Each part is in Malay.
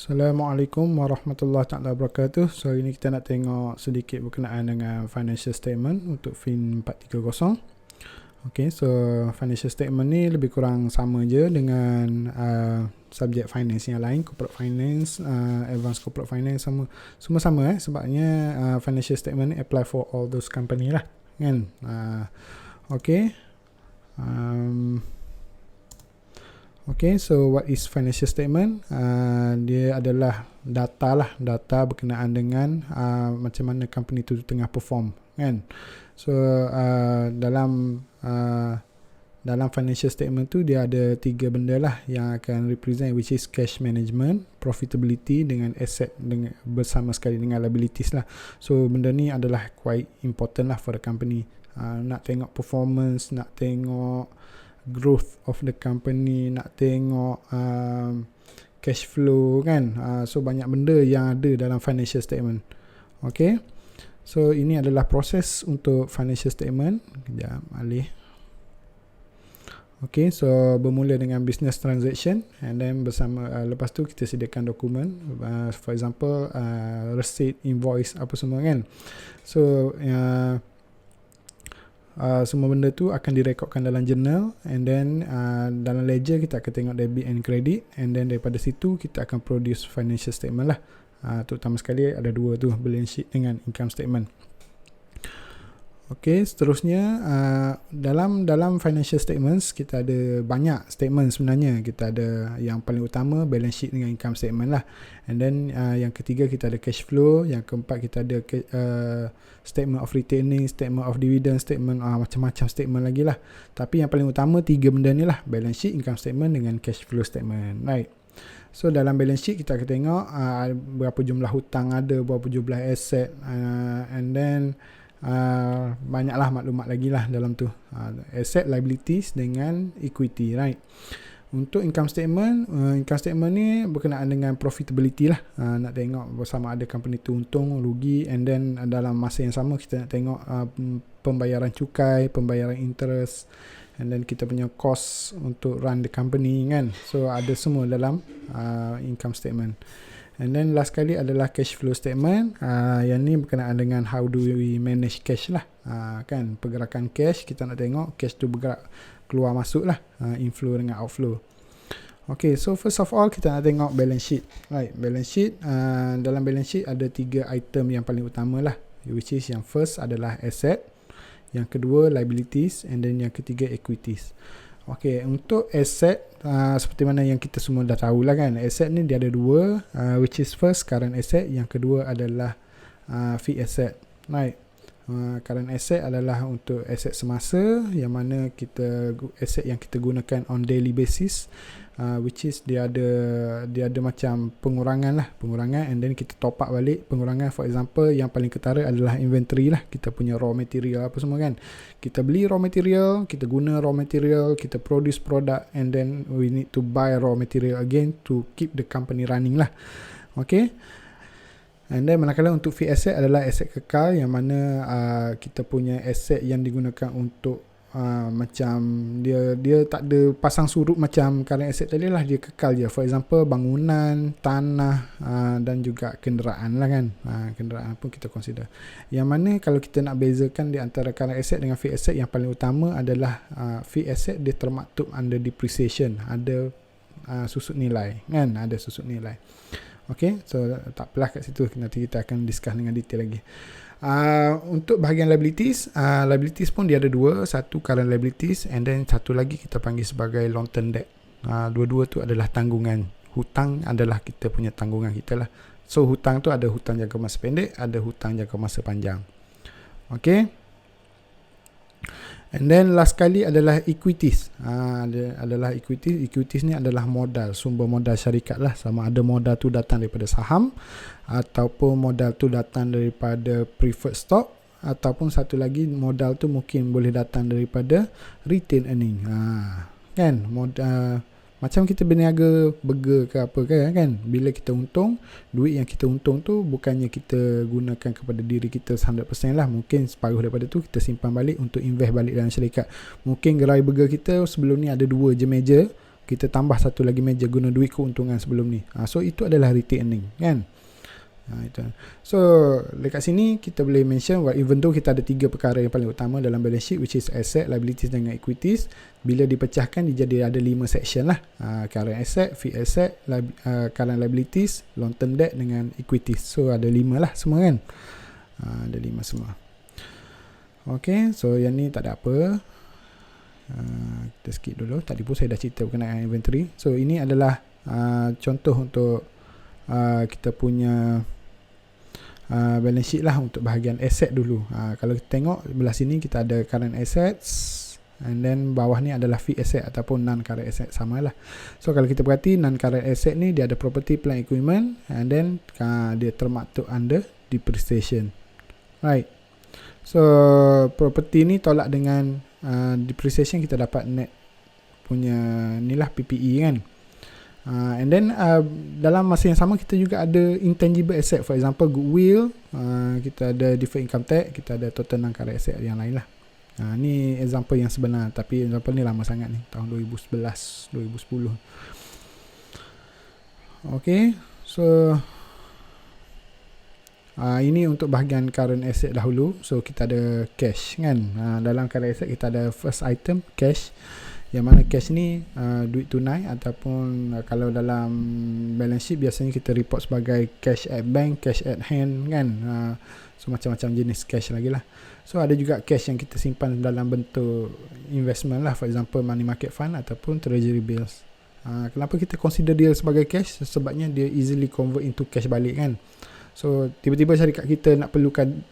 Assalamualaikum warahmatullahi taala wabarakatuh. So ini kita nak tengok sedikit berkenaan dengan financial statement untuk FIN 430. Okay, so financial statement ni lebih kurang sama je dengan subjek finance yang lain, corporate finance, advanced corporate finance, semua sama sebabnya financial statement ni apply for all those company lah kan. Okay. Okay, so what is financial statement? Dia adalah data berkenaan dengan macam mana company tu tengah perform kan. So dalam financial statement tu dia ada 3 benda lah yang akan represent, which is cash management, profitability dengan asset dengan bersama sekali dengan liabilities lah. So benda ni adalah quite important lah for the company. Nak tengok performance, nak tengok growth of the company, nak tengok cash flow kan. So banyak benda yang ada dalam financial statement. Okay, so ini adalah proses untuk financial statement. Kejap, alih. Okay, so bermula dengan business transaction and then bersama lepas tu kita sediakan dokumen, for example receipt, invoice, apa semua kan. So semua benda tu akan direkodkan dalam journal, and then dalam ledger kita akan tengok debit and credit, and then daripada situ kita akan produce financial statement lah. Terutama sekali ada dua tu, balance sheet dengan income statement. Okay, seterusnya dalam financial statements kita ada banyak statement sebenarnya. Kita ada yang paling utama balance sheet dengan income statement lah, and then yang ketiga kita ada cash flow, yang keempat kita ada statement of retaining, statement of dividend, statement macam-macam statement lagi lah. Tapi yang paling utama 3 benda ni lah, balance sheet, income statement dengan cash flow statement, right? So dalam balance sheet kita akan tengok berapa jumlah hutang ada, berapa jumlah asset, and then banyaklah maklumat lagi lah dalam tu, asset, liabilities dengan equity, right? Untuk income statement ni berkenaan dengan profitability lah. Nak tengok bersama ada company tu untung, rugi, and then dalam masa yang sama kita nak tengok pembayaran cukai, pembayaran interest, and then kita punya cost untuk run the company kan. So ada semua dalam income statement. And then last kali adalah cash flow statement. Yang ni berkenaan dengan how do we manage cash lah, kan, pergerakan cash. Kita nak tengok cash tu bergerak keluar masuk lah, inflow dengan outflow. Okay, so first of all kita nak tengok balance sheet, right? Balance sheet, dalam balance sheet ada 3 item yang paling utama lah, which is yang first adalah asset, yang kedua liabilities, and then yang ketiga equities. Okay, untuk asset, seperti mana yang kita semua dah tahu lah kan, asset ni dia ada 2, which is first current asset, yang kedua adalah fixed asset, right? Current asset adalah untuk asset semasa, yang mana asset yang kita gunakan on daily basis, which is dia ada macam pengurangan, and then kita top up balik pengurangan. For example, yang paling ketara adalah inventory lah, kita punya raw material apa semua kan. Kita beli raw material, kita guna raw material, kita produce product, and then we need to buy raw material again to keep the company running lah. Okay, and then manakala untuk fixed asset adalah aset kekal, yang mana kita punya aset yang digunakan untuk macam dia tak ada pasang surut macam current asset tadi lah, dia kekal je. For example, bangunan, tanah, dan juga kenderaan lah kan. Kenderaan pun kita consider. Yang mana kalau kita nak bezakan di antara current asset dengan fixed asset, yang paling utama adalah fixed asset dia termaktub under depreciation, ada susut nilai kan, ada susut nilai. Okay, so tak apalah kat situ, nanti kita akan discuss dengan detail lagi. Untuk bahagian liabilities, liabilities pun dia ada 2, satu current liabilities, and then satu lagi kita panggil sebagai long term debt. Dua-dua tu adalah tanggungan. Hutang adalah kita punya tanggungan kita lah. So hutang tu ada hutang jangka masa pendek, ada hutang jangka masa panjang. Okay, and then last kali adalah equities. Adalah equities ni adalah modal, sumber modal syarikat lah. Sama ada modal tu datang daripada saham, ataupun modal tu datang daripada preferred stock, ataupun satu lagi modal tu mungkin boleh datang daripada retained earning. Kan, macam kita berniaga burger ke apa kan, bila kita untung, duit yang kita untung tu bukannya kita gunakan kepada diri kita 100% lah, mungkin separuh daripada tu kita simpan balik untuk invest balik dalam syarikat. Mungkin gerai burger kita sebelum ni ada 2 je meja, kita tambah satu lagi meja guna duit keuntungan sebelum ni. So itu adalah retained earning kan. Itu. So dekat sini kita boleh mention even though kita ada 3 perkara yang paling utama dalam balance sheet, which is asset, liabilities dengan equities. Bila dipecahkan dia jadi ada 5 section lah. Current asset, fixed asset, current liabilities, long term debt dengan equities. So ada 5 lah semua kan. Ada 5 semua. Okay, so yang ni tak ada apa. Kita skip dulu. Tadi pun saya dah cerita berkenaan inventory. So ini adalah contoh untuk kita punya balance sheet lah untuk bahagian asset dulu. Kalau kita tengok belah sini kita ada current assets, and then bawah ni adalah fixed asset ataupun non-current asset, sama lah. So kalau kita perhati non-current asset ni dia ada property, plant, equipment, and then dia termaktub under depreciation. Right. So property ni tolak dengan depreciation, kita dapat net punya ni lah PPE kan. And then dalam masa yang sama kita juga ada intangible asset, for example goodwill, kita ada deferred income tax, kita ada total non-current asset yang lain lah. Ni example yang sebenar, tapi example ni lama sangat ni, tahun 2011 2010. Okay, so ini untuk bahagian current asset dahulu. So kita ada cash kan. Dalam current asset kita ada first item cash, yang mana cash ni duit tunai ataupun kalau dalam balance sheet biasanya kita report sebagai cash at bank, cash at hand kan. So macam-macam jenis cash lagi lah. So ada juga cash yang kita simpan dalam bentuk investment lah, for example money market fund ataupun treasury bills. Kenapa kita consider dia sebagai cash? Sebabnya dia easily convert into cash balik kan. So tiba-tiba syarikat kita nak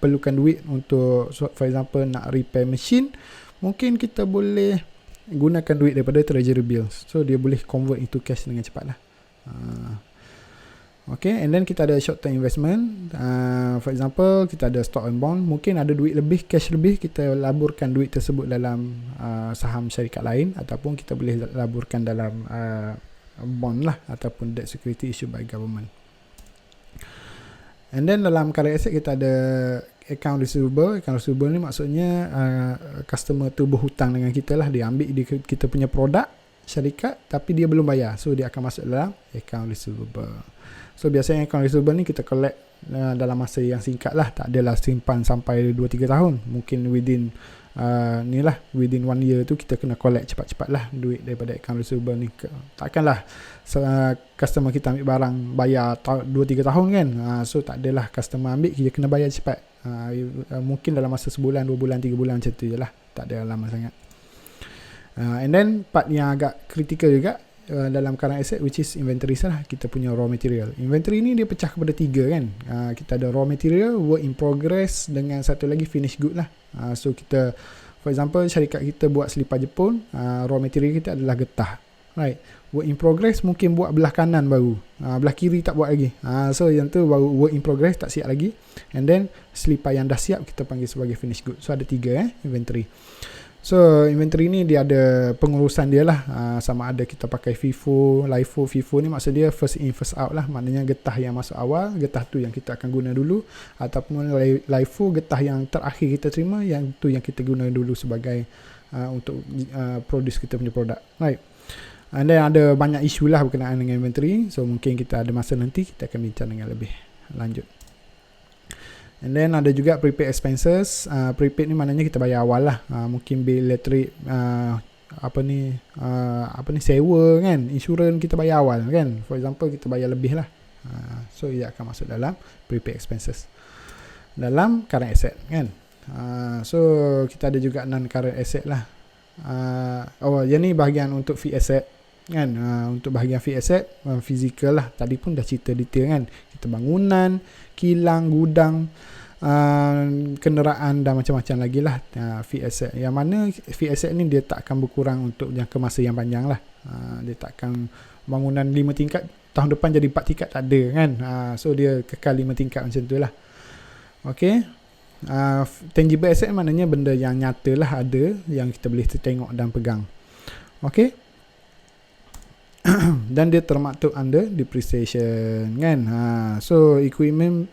perlukan duit untuk, for example nak repair mesin, mungkin kita boleh gunakan duit daripada treasury bills. So dia boleh convert into cash dengan cepat lah. Okay, and then kita ada short term investment. For example kita ada stock and bond, mungkin ada duit lebih, cash lebih, kita laburkan duit tersebut dalam saham syarikat lain, ataupun kita boleh laburkan dalam bond lah ataupun debt security issued by government. And then dalam current asset kita ada account receivable. Account receivable ni maksudnya customer tu berhutang dengan kita lah. Dia ambil kita punya produk syarikat tapi dia belum bayar. So dia akan masuk dalam account receivable. So biasanya account receivable ni kita collect dalam masa yang singkat lah. Tak adalah simpan sampai 2-3 tahun. Mungkin within within 1 year tu kita kena collect cepat-cepat lah duit daripada account receivable ni. Takkanlah customer kita ambil barang bayar 2-3 tahun kan. So tak adalah customer ambil kita kena bayar cepat. Mungkin dalam masa sebulan, 2 bulan, 3 bulan macam tu je lah. Tak ada lama sangat. And then part yang agak critical juga dalam current asset, which is inventory lah. Kita punya raw material. Inventory ni dia pecah kepada 3 kan. Kita ada raw material, work in progress, dengan satu lagi finished good lah. So kita, for example syarikat kita buat selipar Jepun, raw material kita adalah getah. Right. Work in progress mungkin buat belah kanan baru, belah kiri tak buat lagi. So yang tu baru work in progress, tak siap lagi. And then selipar yang dah siap kita panggil sebagai finished good. So ada 3 inventory. So inventory ni dia ada pengurusan dia lah. Sama ada kita pakai FIFO, LIFO. FIFO ni maksud dia first in first out lah. Maknanya getah yang masuk awal, getah tu yang kita akan guna dulu. Ataupun LIFO, getah yang terakhir kita terima, yang tu yang kita guna dulu sebagai untuk produce kita punya produk. Right. And then ada banyak isu lah berkenaan dengan inventory. So mungkin kita ada masa nanti kita akan bincang dengan lebih lanjut. And then ada juga prepaid expenses. Prepaid ni maknanya kita bayar awal lah. Mungkin bil elektrik, sewa kan, insurans kita bayar awal kan. For example kita bayar lebih lah. So ia akan masuk dalam prepaid expenses dalam current asset kan. So kita ada juga non current asset lah. Yang ni bahagian untuk fixed asset kan. Untuk bahagian fixed asset physical lah, tadi pun dah cerita detail kan. Kita bangunan, kilang, gudang, kenderaan dan macam-macam lagi lah fixed asset. Yang mana fixed asset ni dia tak akan berkurang untuk jangka masa yang panjang lah. Dia tak akan bangunan 5 tingkat tahun depan jadi 4 tingkat, tak ada kan. So dia kekal 5 tingkat macam tu lah. Okay. Tangible asset maknanya benda yang nyata lah, ada yang kita boleh tengok dan pegang. Okay. Dan dia termaktub under depreciation kan. So equipment,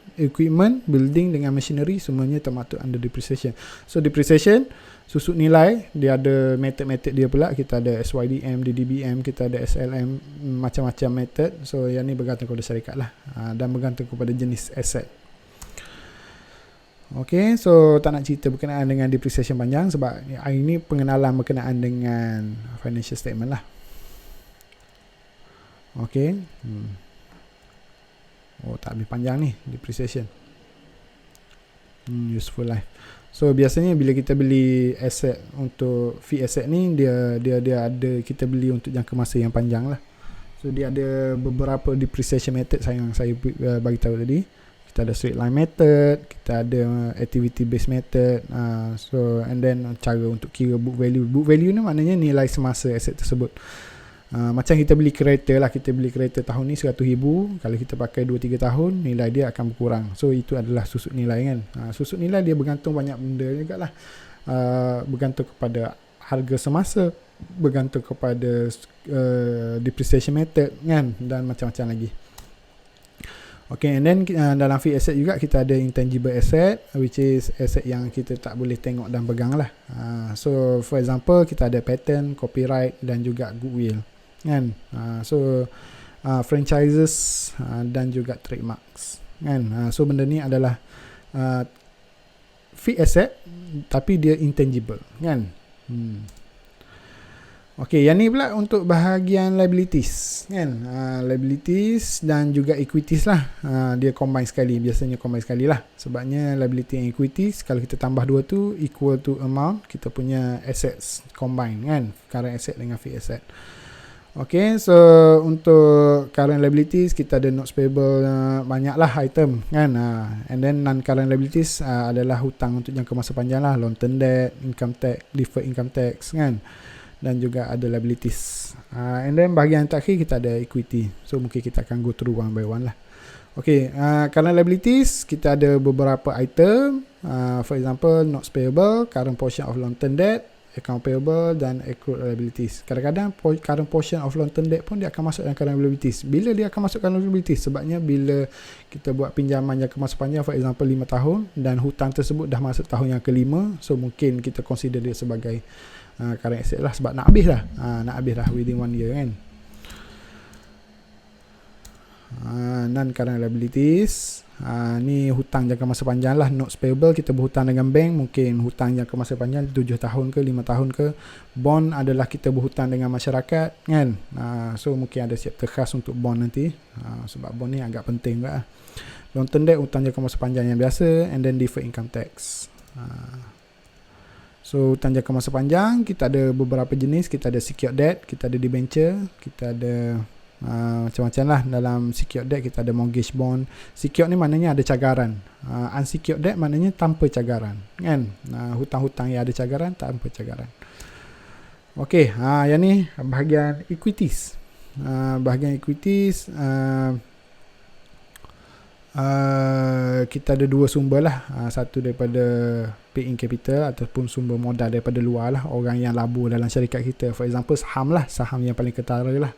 building dengan machinery semuanya termaktub under depreciation. So depreciation, susut nilai, dia ada method-method dia pula. Kita ada SYDM, DDBM, kita ada SLM, macam-macam method. So yang ni bergantung kepada syarikat lah, dan bergantung kepada jenis aset. Okay, so tak nak cerita berkenaan dengan depreciation panjang sebab hari ni pengenalan berkenaan dengan financial statement lah. Okay. Oh, tak habis panjang ni depreciation. Useful life. So biasanya bila kita beli aset untuk fixed asset ni, dia ada, kita beli untuk jangka masa yang panjang lah. So dia ada beberapa depreciation method yang saya bagi tahu tadi. Kita ada straight line method, kita ada activity based method. So and then cara untuk kira book value. Book value ni maknanya nilai semasa aset tersebut. Macam kita beli kereta lah, kita beli kereta tahun ni 100,000, kalau kita pakai 2-3 tahun, nilai dia akan berkurang. So itu adalah susut nilai kan. Susut nilai dia bergantung banyak benda juga lah. Bergantung kepada harga semasa, bergantung kepada depreciation method kan, dan macam-macam lagi. Okay, and then dalam fixed asset juga kita ada intangible asset, which is asset yang kita tak boleh tengok dan pegang lah. So for example, kita ada patent, copyright dan juga goodwill kan. So franchises dan juga trademarks kan. So benda ni adalah fixed asset tapi dia intangible kan. Okay, yang ni pula untuk bahagian liabilities kan. Liabilities dan juga equities lah. Dia combine sekali, biasanya combine sekali lah. Sebabnya liability and equities, kalau kita tambah dua tu equal to amount kita punya assets combine kan. Current asset dengan fixed asset. Okay, so untuk current liabilities kita ada notes payable, banyak lah item kan. And then non-current liabilities adalah hutang untuk jangka masa panjang lah. Long term debt, income tax, deferred income tax kan. Dan juga ada liabilities. And then bahagian terakhir kita ada equity. So mungkin kita akan go through one by one lah. Okay, current liabilities kita ada beberapa item. For example, notes payable, current portion of long term debt, account payable dan accrued liabilities. Kadang-kadang current portion of long term debt pun dia akan masuk dalam current liabilities. Bila dia akan masuk current liabilities? Sebabnya bila kita buat pinjaman jangka masa panjang, for example 5 tahun, dan hutang tersebut dah masuk tahun yang ke-5, so mungkin kita consider dia sebagai current asset lah, sebab nak habis lah. Nak habis lah within 1 year kan. Non-current liabilities, ni hutang jangka masa panjang lah. Notes payable, kita berhutang dengan bank, mungkin hutang jangka masa panjang 7 tahun ke 5 tahun ke. Bond adalah kita berhutang dengan masyarakat kan. So mungkin ada chapter khas untuk bond nanti, sebab bond ni agak penting juga. Long term debt, hutang jangka masa panjang yang biasa. And then deferred income tax. So hutang jangka masa panjang kita ada beberapa jenis. Kita ada secured debt, kita ada debenture, kita ada macam-macam lah. Dalam secured debt kita ada mortgage bond. Secured ni maknanya ada cagaran. Unsecured debt maknanya tanpa cagaran kan. Hutang-hutang yang ada cagaran, tanpa cagaran. Okay, yang ni bahagian equities. Bahagian equities, kita ada dua sumber lah. Satu daripada paid-in capital ataupun sumber modal daripada luar lah, orang yang labur dalam syarikat kita. For example saham lah, saham yang paling ketara lah.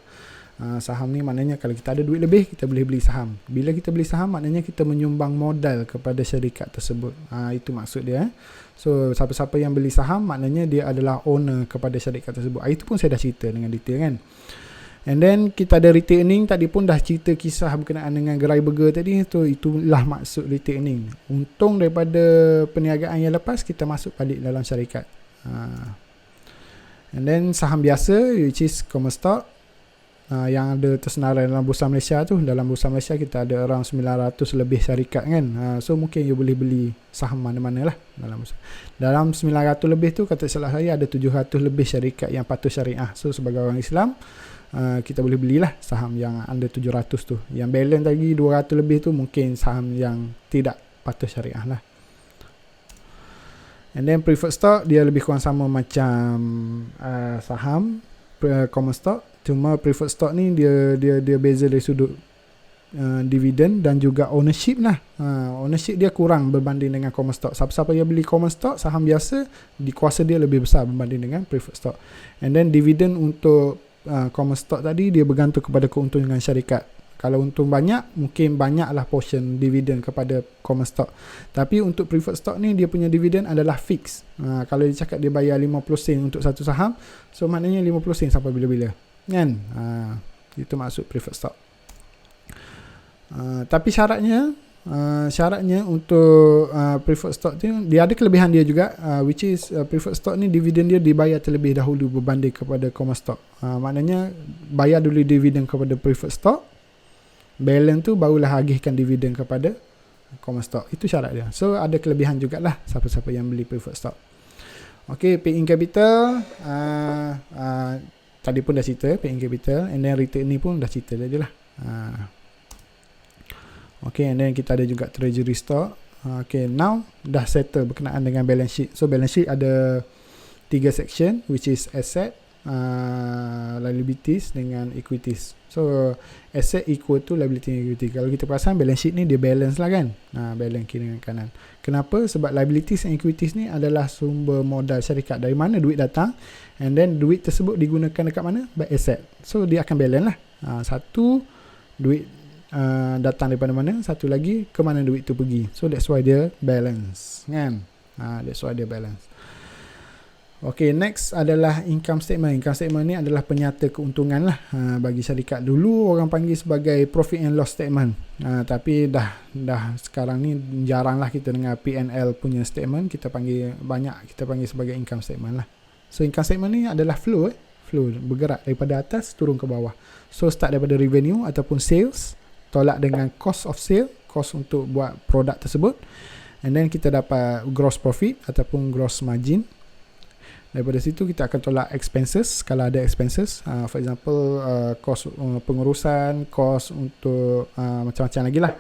Saham ni maknanya kalau kita ada duit lebih, kita boleh beli saham. Bila kita beli saham maknanya kita menyumbang modal kepada syarikat tersebut. Itu maksud dia. So siapa-siapa yang beli saham maknanya dia adalah owner kepada syarikat tersebut. Itu pun saya dah cerita dengan detail kan. And then kita ada retail earning, tadi pun dah cerita kisah berkenaan dengan gerai burger tadi. Itulah maksud retail earning. Untung daripada perniagaan yang lepas, kita masuk balik dalam syarikat. And then saham biasa, which is common stock, yang ada tersenarai dalam Bursa Malaysia tu. Dalam Bursa Malaysia kita ada around 900 lebih syarikat kan. So mungkin you boleh beli saham mana-mana lah dalam bursa. Dalam 900 lebih tu, kata salah saya, ada 700 lebih syarikat yang patuh syariah. So sebagai orang Islam, kita boleh belilah saham yang under 700 tu. Yang balance lagi 200 lebih tu mungkin saham yang tidak patuh syariah lah. And then preferred stock, dia lebih kurang sama macam saham common stock. Cuma preferred stock ni dia beza dari sudut dividen dan juga ownership lah. Ownership dia kurang berbanding dengan common stock. Siapa-siapa yang beli common stock, saham biasa, kuasa dia lebih besar berbanding dengan preferred stock. And then dividen untuk common stock tadi, dia bergantung kepada keuntungan syarikat. Kalau untung banyak, mungkin banyaklah portion dividen kepada common stock. Tapi untuk preferred stock ni, dia punya dividen adalah fix. Kalau dia cakap dia bayar 50 sen untuk satu saham, so maknanya 50 sen sampai bila-bila. Kan? Itu maksud preferred stock. Tapi syaratnya untuk preferred stock tu, dia ada kelebihan dia juga, which is preferred stock ni dividen dia dibayar terlebih dahulu berbanding kepada common stock. Maknanya bayar dulu dividen kepada preferred stock, balance tu barulah agihkan dividen kepada common stock. Itu syarat dia. So ada kelebihan jugalah siapa-siapa yang beli preferred stock. Okay, pay-in capital, tadi pun dah cerita pay-in capital, and then return ni pun dah cerita tadi lah. Okay, and then kita ada juga treasury stock. Okay, now dah settle berkenaan dengan balance sheet. So balance sheet ada 3 section, which is asset, liabilities dengan equities. So asset equal to liability and equity. Kalau kita perasan balance sheet ni dia balance lah kan, balance kiri dan kanan. Kenapa? Sebab liabilities and equities ni adalah sumber modal syarikat, dari mana duit datang, and then duit tersebut digunakan dekat mana? By asset. So dia akan balance lah. Satu, duit datang daripada mana, satu lagi ke mana duit tu pergi. So that's why dia balance kan. That's why dia balance. Okay, next adalah income statement. Income statement ni adalah penyata keuntungan lah. Bagi syarikat dulu orang panggil sebagai profit and loss statement. Tapi dah sekarang ni jarang lah kita dengar P&L punya statement. Kita panggil sebagai income statement lah. So income statement ni adalah flow bergerak daripada atas turun ke bawah. So start daripada revenue ataupun sales, tolak dengan cost of sale, cost untuk buat produk tersebut, and then kita dapat gross profit ataupun gross margin. Daripada situ kita akan tolak expenses kalau ada expenses, for example cost pengurusan, cost untuk macam-macam lagi lah,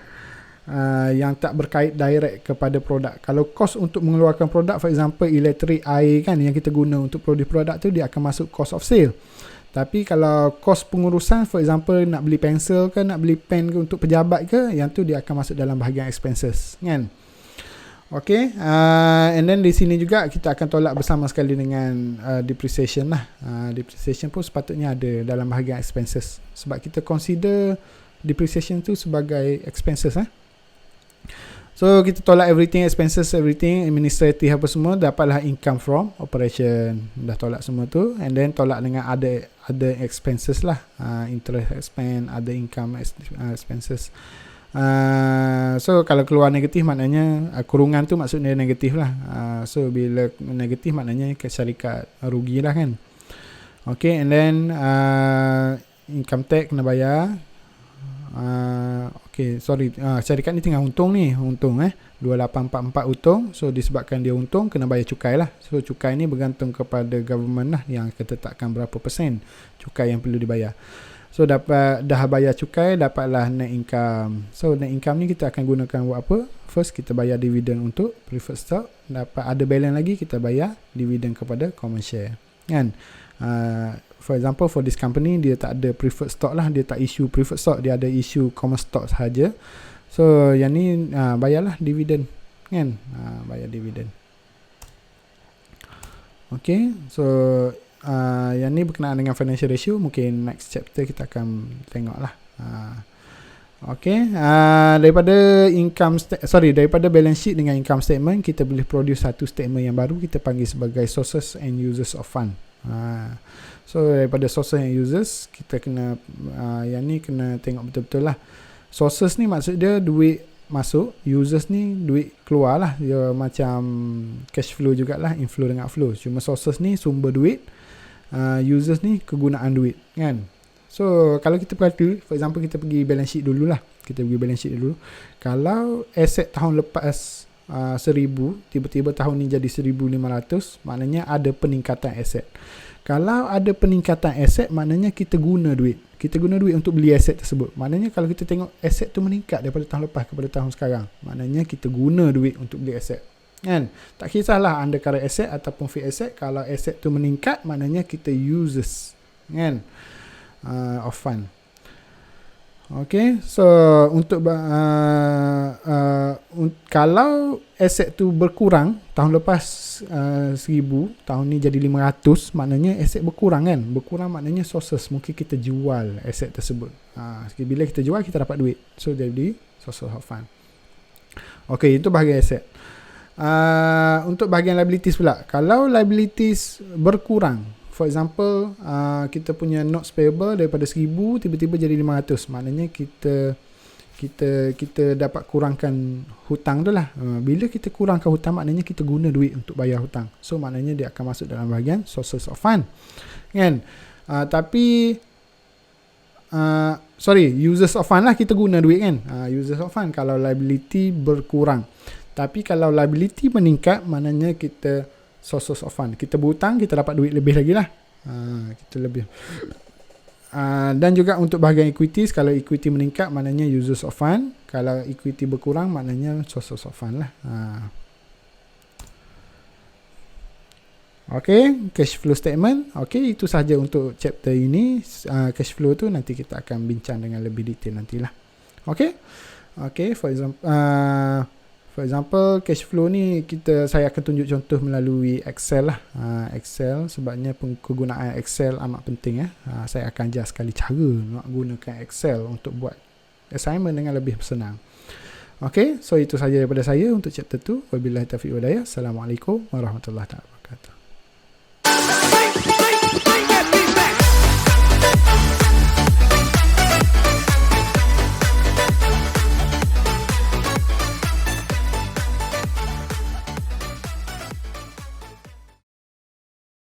yang tak berkait direct kepada produk. Kalau cost untuk mengeluarkan produk, for example elektrik, air kan, yang kita guna untuk produce produk tu, dia akan masuk cost of sale. Tapi kalau kos pengurusan, for example nak beli pensel ke, nak beli pen ke untuk pejabat ke, yang tu dia akan masuk dalam bahagian expenses kan. Okay, and then di sini juga kita akan tolak bersama sekali dengan depreciation lah. Depreciation pun sepatutnya ada dalam bahagian expenses, sebab kita consider depreciation tu sebagai expenses. So kita tolak everything, expenses, everything, administrative apa semua, dapatlah income from operation. Dah tolak semua tu, and then tolak dengan other expenses lah, interest expense, other income expenses. So kalau keluar negatif maknanya kurungan tu maksudnya negatif lah. So bila negatif maknanya syarikat rugi lah kan. Okay, and then income tax kena bayar. Okay, sorry, syarikat ni tengah untung 2844 untung. So disebabkan dia untung, kena bayar cukai lah. So cukai ni bergantung kepada government lah, yang akan tetapkan berapa persen cukai yang perlu dibayar. So dah bayar cukai, dapatlah net income. So net income ni kita akan gunakan buat apa? First kita bayar dividen untuk preferred stock, dapat ada balance lagi, kita bayar dividen kepada common share kan. For example, for this company, dia tak ada preferred stock lah, dia tak issue preferred stock, dia ada issue common stock sahaja. So yang ni bayarlah dividen kan, bayar dividen. Okay, so yang ni berkenaan dengan financial ratio, mungkin next chapter kita akan tengok lah. Okay, daripada daripada balance sheet dengan income statement, kita boleh produce satu statement yang baru, kita panggil sebagai sources and uses of fund. So daripada sources and users, kita kena yang ni kena tengok betul-betul lah. Sources ni maksud dia duit masuk, users ni duit keluar lah. Dia macam cash flow jugalah, inflow dengan outflow. Cuma sources ni sumber duit, users ni kegunaan duit kan. So kalau kita perhati, for example kita pergi balance sheet dulu lah. Kalau aset tahun lepas 1000, tiba-tiba tahun ni jadi 1500, maknanya ada peningkatan aset. Kalau ada peningkatan aset, maknanya kita guna duit untuk beli aset tersebut. Maknanya kalau kita tengok aset tu meningkat daripada tahun lepas kepada tahun sekarang, maknanya kita guna duit untuk beli aset kan. Tak kisahlah anda current asset ataupun fixed asset, kalau aset tu meningkat, maknanya kita uses kan, of fund. Okay, so untuk kalau aset tu berkurang, tahun lepas 1000, tahun ni jadi 500, maknanya aset berkurang kan. Berkurang maknanya sources, mungkin kita jual aset tersebut. Bila kita jual, kita dapat duit. So jadi sources of fund. Okay, itu bahagian aset. Untuk bahagian liabilities pula, kalau liabilities berkurang, for example, kita punya notes payable daripada 1000 tiba-tiba jadi 500, maknanya kita dapat kurangkan hutang tu lah. Bila kita kurangkan hutang, maknanya kita guna duit untuk bayar hutang. So maknanya dia akan masuk dalam bahagian sources of fund kan. Tapi users of fund lah, kita guna duit kan. Users of fund kalau liability berkurang. Tapi kalau liability meningkat, maknanya kita sources of fund. Kita berhutang, kita dapat duit lebih lagi lah. Kita lebih. Dan juga untuk bahagian equities, kalau equity meningkat, maknanya users of fund. Kalau equity berkurang, maknanya sources of fund lah. Okay, cash flow statement. Okay, itu sahaja untuk chapter ini. Cash flow tu nanti kita akan bincang dengan lebih detail nantilah. Okay, for example, cash flow ni saya akan tunjuk contoh melalui Excel lah. Excel, sebabnya kegunaan Excel amat penting. Saya akan ajar sekali cara nak gunakan Excel untuk buat assignment dengan lebih senang. Okay, so itu sahaja daripada saya untuk chapter 2. Wabillahi taufiq wal hidayah. Assalamualaikum warahmatullahi wabarakatuh.